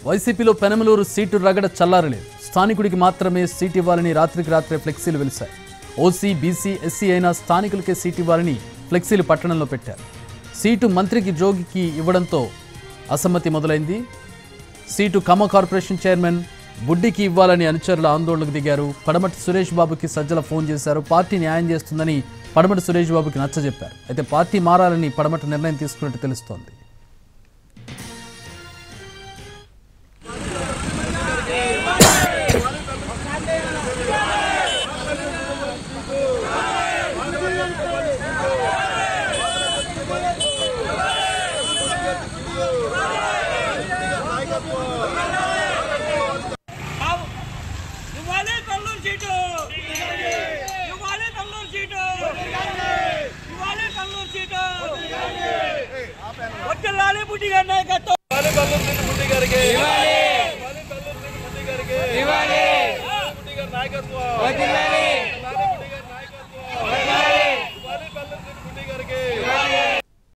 వైసీపీలో పెనమలూరు సీటు రగడ చల్లారలేదు. స్థానికుడికి మాత్రమే సీటు ఇవ్వాలని రాత్రికి రాత్రే ఫ్లెక్సీలు వెలిశాయి. ఓసీ, బీసీ, ఎస్సీ అయినా స్థానికులకే సీటు ఇవ్వాలని ఫ్లెక్సీలు పట్టణంలో పెట్టారు. సీటు మంత్రికి జోగికి ఇవ్వడంతో అసమ్మతి మొదలైంది. సీటు ఖమ్మం కార్పొరేషన్ చైర్మన్ బుడ్డికి ఇవ్వాలని అనుచరుల ఆందోళనకు దిగారు. పడమటి సురేష్ బాబుకి సజ్జల ఫోన్ చేశారు. పార్టీ న్యాయం చేస్తుందని పడమటి సురేష్ బాబుకి నచ్చజెప్పారు. అయితే పార్టీ మారాలని పడమటి నిర్ణయం తీసుకున్నట్టు తెలుస్తోంది. నాయకత్వం